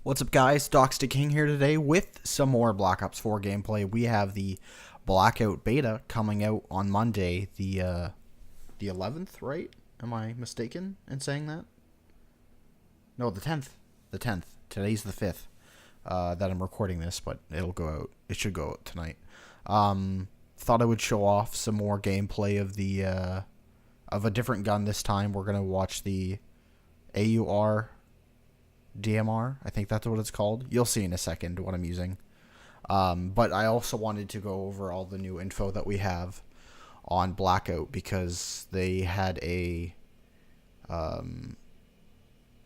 What's up, guys? Doxdy King here today with some more Black Ops 4 gameplay. We have the Blackout beta coming out on Monday, the 11th, right? Am I mistaken in saying that? No, the 10th. The 10th. Today's the 5th that I'm recording this, but it'll go out. It should go out tonight. Thought I would show off some more gameplay of the of a different gun this time. We're gonna watch the AUR DMR, I think that's what it's called. You'll see in a second what I'm using. But I also wanted to go over all the new info that we have on Blackout because they had a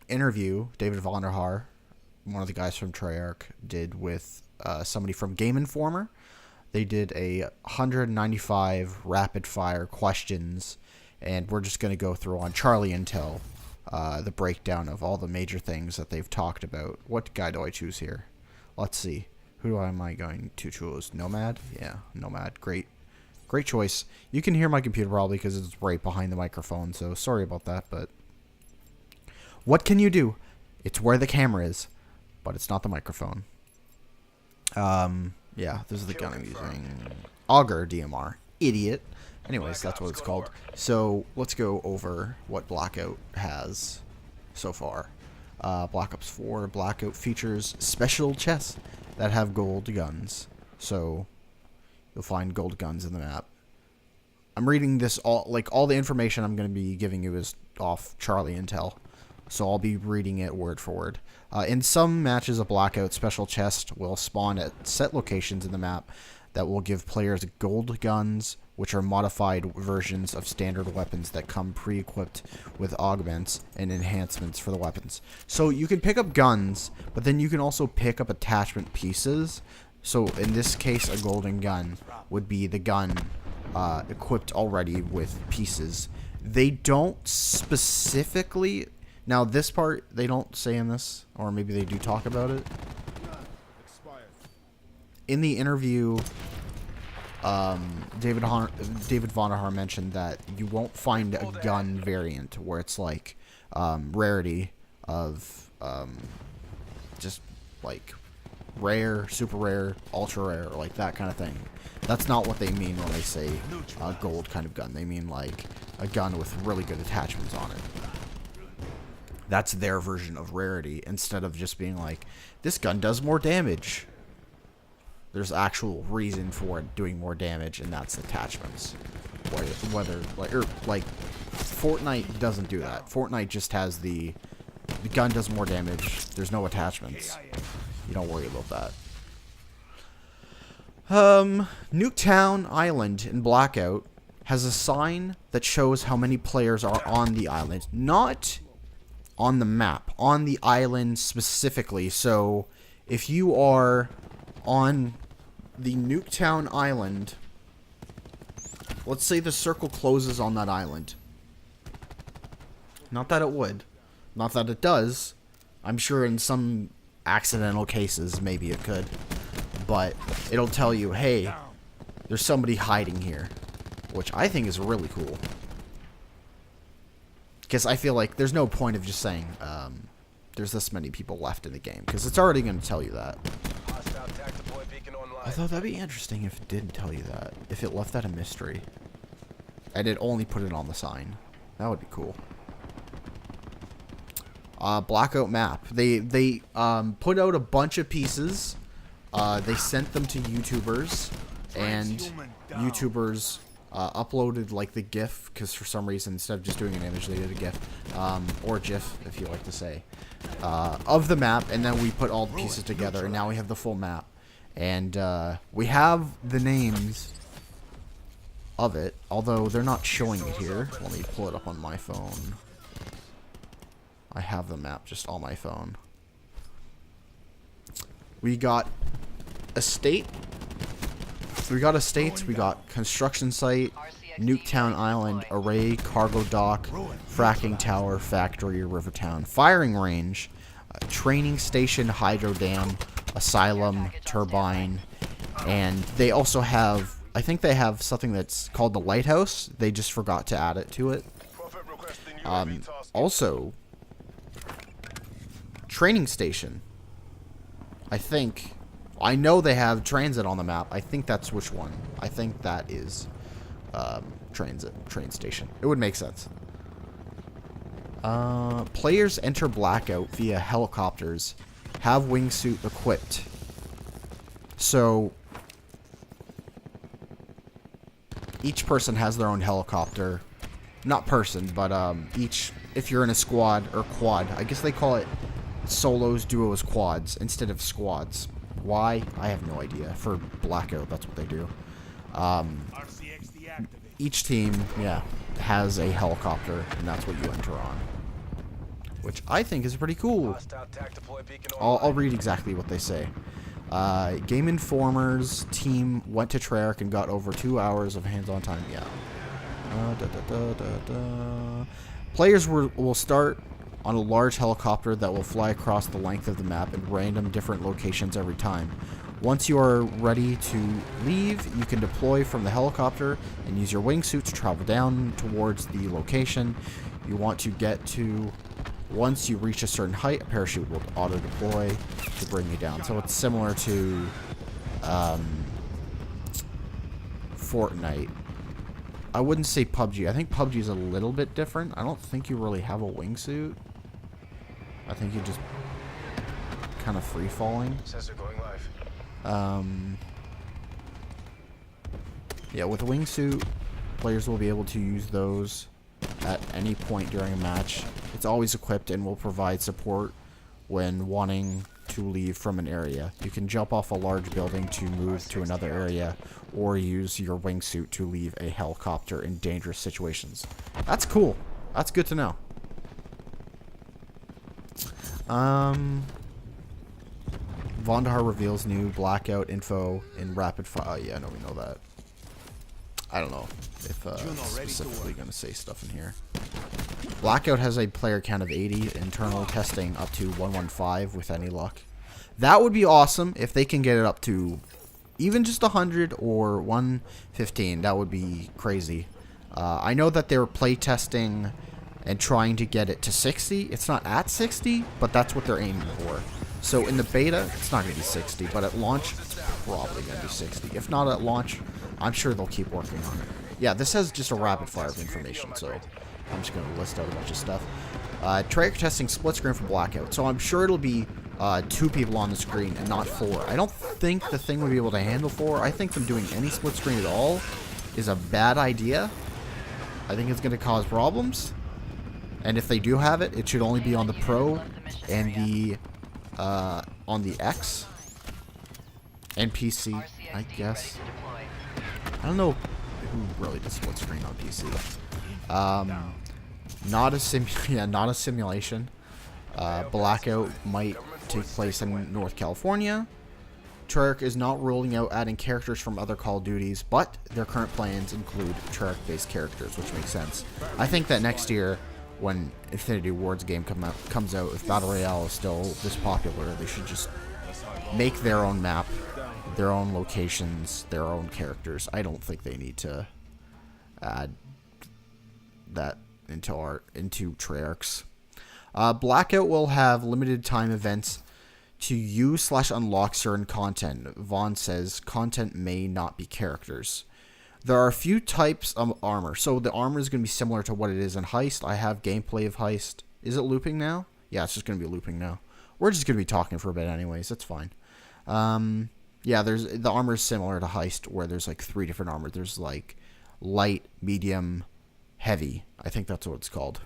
interview David Vonderhaar, one of the guys from Treyarch, did with somebody from Game Informer. They did a 195 rapid fire questions, and we're just going to go through on Charlie Intel. The breakdown of all the major things that they've talked about. What guy do I choose here? Let's see. Who am I going to choose? Nomad? Yeah, Nomad. Great choice. You can hear my computer probably because it's right behind the microphone, so sorry about that, but what can you do? It's where the camera is, but it's not the microphone. Yeah, this is the gun I'm using. Auger DMR. Idiot. Anyways, that's what it's called. So, let's go over what Blackout has so far. Black Ops 4 Blackout features special chests that have gold guns. So, you'll find gold guns in the map. I'm reading this all the information I'm going to be giving you is off Charlie Intel. So, I'll be reading it word for word. In some matches of Blackout, special chests will spawn at set locations in the map that will give players gold guns, which are modified versions of standard weapons that come pre-equipped with augments and enhancements for the weapons. So you can pick up guns, but then you can also pick up attachment pieces. So in this case, a golden gun would be the gun equipped already with pieces. They don't specifically... Now this part, they don't say in this, or maybe they do talk about it. In the interview, David Vonderhaar mentioned that you won't find a gun variant where it's like rarity of just like rare, super rare, ultra rare, or like that kind of thing. That's not what they mean when they say a gold kind of gun. They mean like a gun with really good attachments on it. That's their version of rarity, instead of just being like, this gun does more damage. There's actual reason for it doing more damage, and that's attachments. Whether like Fortnite doesn't do that. Fortnite just has the gun does more damage. There's no attachments. You don't worry about that. Nuketown Island in Blackout has a sign that shows how many players are on the island, not on the map, on the island specifically. So if you are on the Nuketown Island, let's say the circle closes on that island. Not that it would. Not that it does. I'm sure in some accidental cases, maybe it could. But it'll tell you, hey, there's somebody hiding here. Which I think is really cool. Because I feel like there's no point of just saying, there's this many people left in the game. Because it's already going to tell you that. Although that'd be interesting if it didn't tell you that. If it left that a mystery. And it only put it on the sign. That would be cool. Blackout map. They put out a bunch of pieces. They sent them to YouTubers. And YouTubers uploaded like the GIF. Because for some reason, instead of just doing an image, they did a GIF. Or GIF, if you like to say. Of the map. And then we put all the pieces together. And now we have the full map. And we have the names of it, although they're not showing it here. Let me pull it up on my phone. I have the map just on my phone. We got estate. We got estates. We got construction site, Nuketown Island, array, cargo dock, fracking tower, factory, rivertown, firing range, training station, hydro dam, asylum, turbine, and they also have, I think they have something that's called the lighthouse. They just forgot to add it to it. Also, training station. I think. I know they have transit on the map. I think that's which one. I think that is train station. It would make sense. Players enter Blackout via helicopters. Have wingsuit equipped. So each person has their own helicopter. Not person, but each, if you're in a squad or quad, I guess they call it solos, duos, quads instead of squads. Why? I have no idea. For Blackout, that's what they do. Each team, yeah, has a helicopter, and that's what you enter on. Which I think is pretty cool. I'll read exactly what they say. Game Informer's team went to Treyarch and got over 2 hours of hands-on time. Yeah. Players will start on a large helicopter that will fly across the length of the map in random different locations every time. Once you are ready to leave, you can deploy from the helicopter and use your wingsuit to travel down towards the location you want to get to. Once you reach a certain height, a parachute will auto-deploy to bring you down. So it's similar to Fortnite. I wouldn't say PUBG. I think PUBG is a little bit different. I don't think you really have a wingsuit. I think you're just kind of free-falling. Yeah, with a wingsuit, players will be able to use those at any point during a match. It's always equipped and will provide support when wanting to leave from an area. You can jump off a large building to move to another area, or use your wingsuit to leave a helicopter in dangerous situations. That's cool. That's good to know. Vondar reveals new Blackout info in rapid fire. Yeah, no, we know that. I don't know if it's specifically going to say stuff in here. Blackout has a player count of 80, internal testing up to 115 with any luck. That would be awesome if they can get it up to even just 100 or 115. That would be crazy. I know that they're play testing and trying to get it to 60. It's not at 60, but that's what they're aiming for. So in the beta, it's not going to be 60, but at launch, it's probably going to be 60. If not at launch, I'm sure they'll keep working on it. Yeah, this has just a rapid fire of information, so I'm just going to list out a bunch of stuff. Treyarch testing split screen for Blackout, so I'm sure it'll be 2 people on the screen and not 4. I don't think the thing would be able to handle 4. I think them doing any split screen at all is a bad idea. I think it's going to cause problems. And if they do have it, it should only be on the Pro and the on the X and PC, I guess. I don't know who really does split screen on PC. Not a simulation. Blackout might take place in North California. Treyarch is not ruling out adding characters from other Call of Duties, but their current plans include Treyarch-based characters, which makes sense. I think that next year, when Infinity Ward's game comes out, if Battle Royale is still this popular, they should just make their own map, their own locations, their own characters. I don't think they need to add that into Treyarch's. Blackout will have limited time events to use/unlock certain content. Vaughn says content may not be characters. There are a few types of armor. So the armor is going to be similar to what it is in Heist. I have gameplay of Heist. Is it looping now? Yeah, it's just going to be looping now. We're just going to be talking for a bit anyways. That's fine. Yeah, the armor is similar to Heist, where there's like 3 different armor. There's like light, medium, heavy. I think that's what it's called.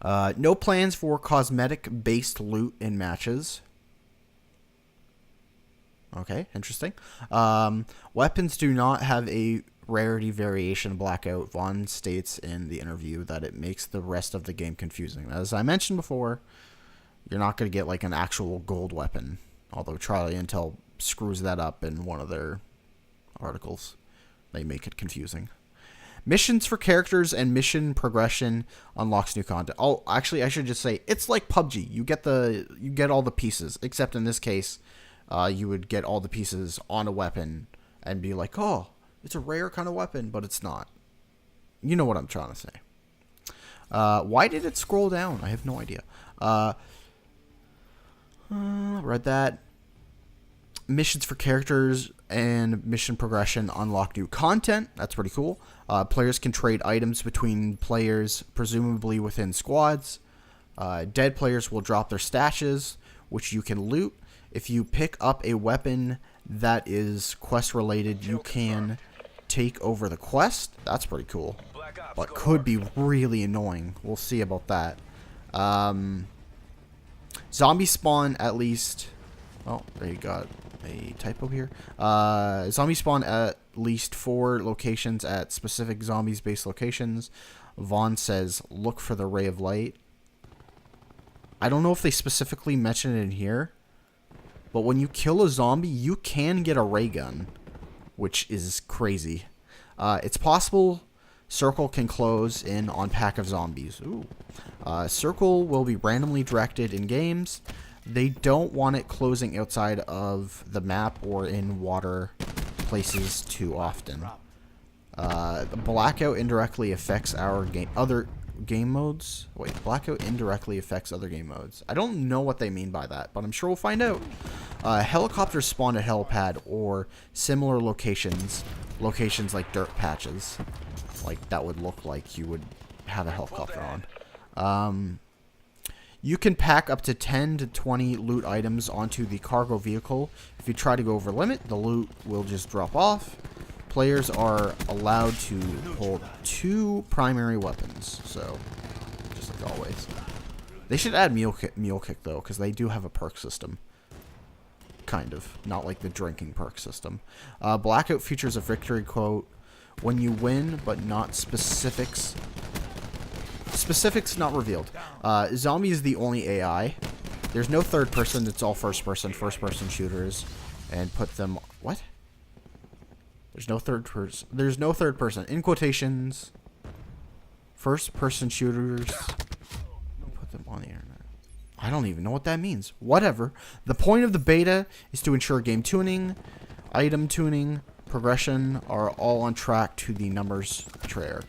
No plans for cosmetic-based loot in matches. Okay, interesting. Weapons do not have a rarity variation Blackout. Vaughn states in the interview that it makes the rest of the game confusing. As I mentioned before, you're not going to get like an actual gold weapon, although Charlie Intel screws that up in one of their articles. They make it confusing. Missions for characters and mission progression unlocks new content. Oh, actually, I should just say it's like PUBG. You get all the pieces, except in this case, you would get all the pieces on a weapon and be like, oh, it's a rare kind of weapon, but it's not. You know what I'm trying to say. Why did it scroll down? I have no idea. Read that. Missions for characters and mission progression unlock new content. That's pretty cool. Players can trade items between players, presumably within squads. Dead players will drop their stashes, which you can loot. If you pick up a weapon that is quest related, you can take over the quest. That's pretty cool, but could be really annoying. We'll see about that. Zombie spawn at least... Oh, there you got a typo here. Zombie spawn at least 4 locations at specific zombies based locations. Vaughn says, look for the ray of light. I don't know if they specifically mention it in here, but when you kill a zombie, you can get a ray gun, which is crazy. It's possible circle can close in on pack of zombies. Ooh. Circle will be randomly directed in games. They don't want it closing outside of the map or in water places too often. Blackout indirectly affects other game modes. Wait, Blackout indirectly affects other game modes. I don't know what they mean by that, but I'm sure we'll find out. Helicopters spawn at helipad or similar locations like dirt patches. Like that would look like you would have a helicopter on. You can pack up to 10 to 20 loot items onto the cargo vehicle. If you try to go over limit, the loot will just drop off. Players are allowed to hold 2 primary weapons, so just like always. They should add Mule Kick though, because they do have a perk system. Kind of, not like the drinking perk system. Blackout features a victory quote: "When you win, but not specifics." Specifics not revealed. Zombie is the only AI. There's no third person. It's all first person shooters, and put them what? There's no third person. There's no third person. In quotations, first person shooters. Put them on the internet. I don't even know what that means. Whatever. The point of the beta is to ensure game tuning, item tuning, progression are all on track to the numbers Treyarch.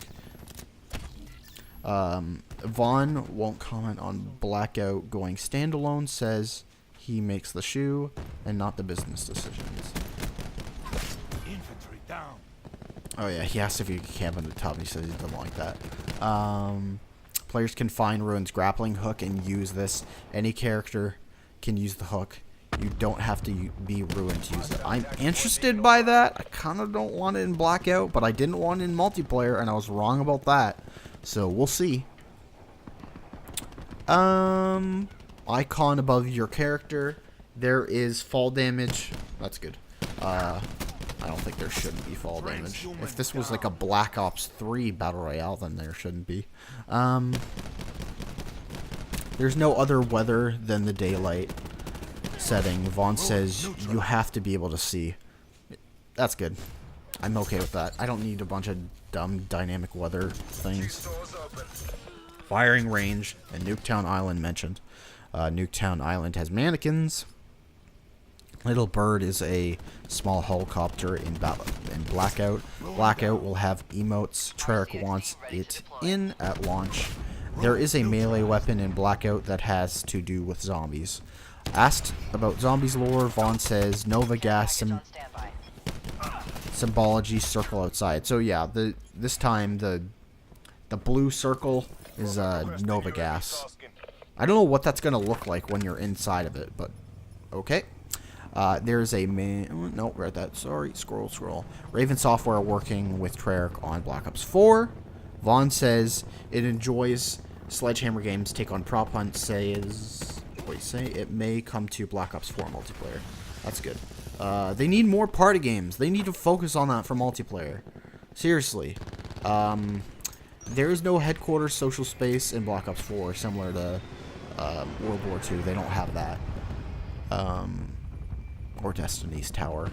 Vaughn won't comment on Blackout going standalone, says he makes the shoe and not the business decisions. Infantry down. Oh yeah, he asked if you could camp on the top and he says he doesn't like that. Players can find Ruin's grappling hook and use this. Any character can use the hook. You don't have to be Ruined to use it. I'm interested by that. I kind of don't want it in Blackout, but I didn't want it in multiplayer, and I was wrong about that. So we'll see. Icon above your character. There is fall damage. That's good. I don't think there shouldn't be fall damage. If this was like a Black Ops 3 Battle Royale, then there shouldn't be. There's no other weather than the daylight setting. Vaughn says you have to be able to see. That's good. I'm okay with that. I don't need a bunch of dumb dynamic weather things. Firing range and Nuketown Island mentioned. Nuketown Island has mannequins. Little Bird is a small helicopter in Blackout. Blackout will have emotes. Treyarch wants it in at launch. There is a melee weapon in Blackout that has to do with zombies. Asked about zombies lore, Vaughn says Nova gas symbology circle outside. So yeah, this time the blue circle is Nova gas. I don't know what that's gonna look like when you're inside of it, but okay. There's a man. No, read that. Sorry. Scroll. Raven Software working with Treyarch on Black Ops 4. Vaughn says it enjoys Sledgehammer games. Take on Prop Hunt says. What do you say? It may come to Black Ops 4 multiplayer. That's good. They need more party games. They need to focus on that for multiplayer. Seriously. There is no headquarters social space in Black Ops 4, similar to World War II. They don't have that. Or Destiny's Tower.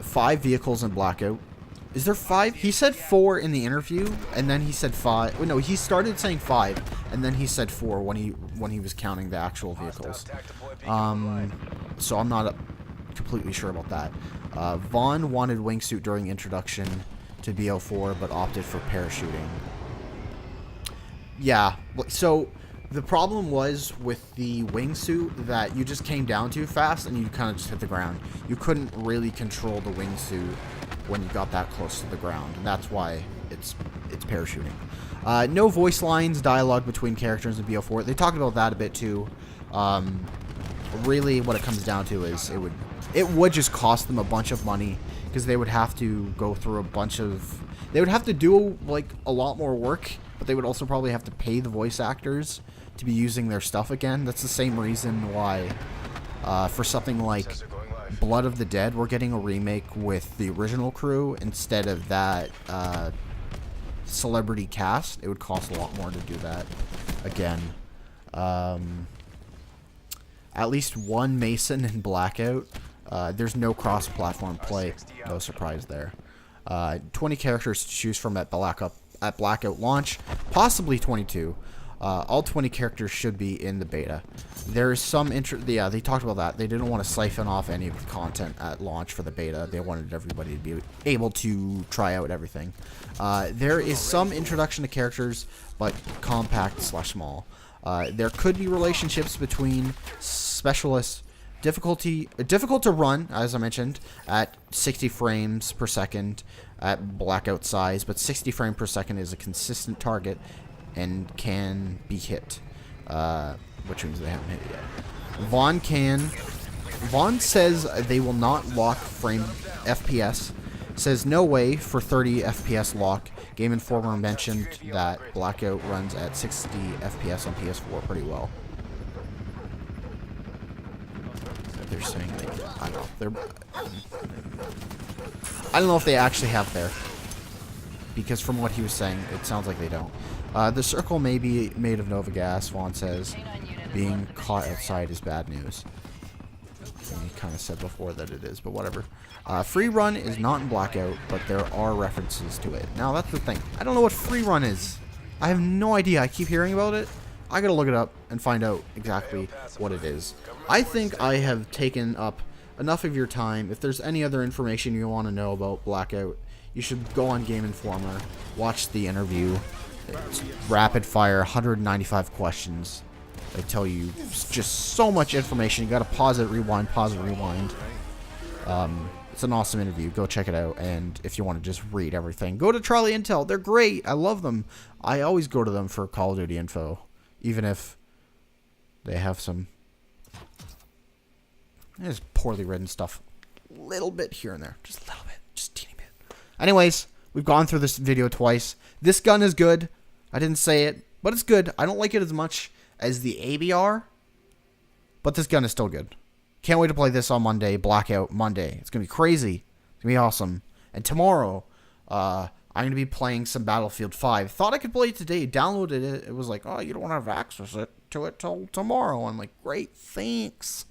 5 vehicles in Blackout. Is there 5? He said 4 in the interview, and then he said 5. Well, no, he started saying 5, and then he said 4 when he was counting the actual vehicles. So I'm not completely sure about that. Vaughn wanted wingsuit during introduction to BO4, but opted for parachuting. Yeah, so The problem was with the wingsuit that you just came down too fast and you kind of just hit the ground. You couldn't really control the wingsuit when you got that close to the ground, and that's why it's parachuting. No voice lines, dialogue between characters in BO4. They talked about that a bit too. Really, what it comes down to is it would just cost them a bunch of money because they would have to go through a bunch of. They would have to do like a lot more work, but they would also probably have to pay the voice actors to be using their stuff again. That's the same reason why for something like Blood of the Dead, we're getting a remake with the original crew instead of that celebrity cast. It would cost a lot more to do that again. At least one Mason in Blackout. There's no cross-platform play. No surprise there. 20 characters to choose from at Blackout launch, possibly 22. All 20 characters should be in the beta. There's some yeah, they talked about that. They didn't want to siphon off any of the content at launch for the beta. They wanted everybody to be able to try out everything. There is some introduction to characters, but compact / small. There could be relationships between specialists. Difficult to run, as I mentioned, at 60 frames per second at Blackout size, but 60 frames per second is a consistent target and can be hit, which means they haven't hit it yet. Vaughn says they will not lock frame FPS. Says no way for 30 FPS lock. Game Informer mentioned that Blackout runs at 60 FPS on PS4 pretty well. They're saying I don't know. I don't know if they actually have there, because from what he was saying, it sounds like they don't. The circle may be made of Nova gas, Vaughn says. Being caught outside is bad news. And he kind of said before that it is, but whatever. Free run is not in Blackout, but there are references to it. Now, that's the thing. I don't know what free run is. I have no idea. I keep hearing about it. I gotta look it up and find out exactly what it is. I think I have taken up enough of your time. If there's any other information you want to know about Blackout, you should go on Game Informer, watch the interview. It's rapid fire, 195 questions. They tell you just so much information. You gotta pause it, rewind, pause it, rewind. It's an awesome interview. Go check it out. And if you want to just read everything, go to Charlie Intel. They're great. I love them. I always go to them for Call of Duty info, even if they have some just poorly written stuff. A little bit here and there. Just a little bit. Just a teeny bit. Anyways, we've gone through this video twice. This gun is good. I didn't say it, but it's good. I don't like it as much as the ABR, but this gun is still good. Can't wait to play this on Monday. Blackout Monday. It's going to be crazy. It's going to be awesome. And tomorrow, I'm going to be playing some Battlefield 5. Thought I could play it today. Downloaded it. It was like, oh, you don't have access to it till tomorrow. I'm like, great, thanks.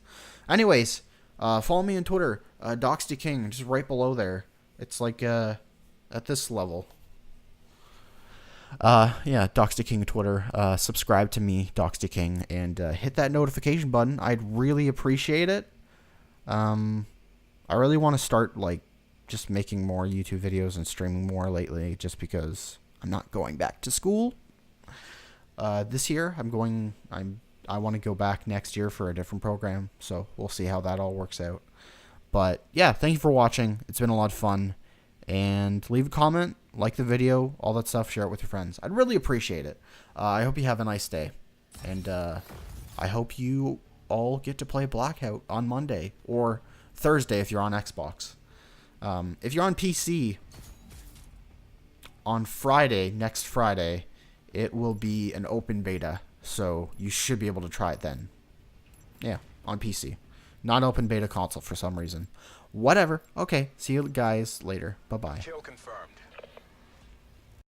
Anyways, follow me on Twitter. Doxdy King, just right below there. It's like at this level. Yeah, Doxdy King Twitter. Subscribe to me, Doxdy King, and hit that notification button. I'd really appreciate it. I really want to start like just making more YouTube videos and streaming more lately, just because I'm not going back to school this year. I want to go back next year for a different program, so we'll see how that all works out. But yeah, thank you for watching. It's been a lot of fun. And leave a comment, like the video, all that stuff, share it with your friends. I'd really appreciate it. I hope you have a nice day. And I hope you all get to play Blackout on Monday or Thursday if you're on Xbox. If you're on PC, on Friday, next Friday, it will be an open beta. So you should be able to try it then. Yeah, on PC. Not open beta console for some reason. Whatever. Okay, see you guys later. Bye-bye. Kill confirmed.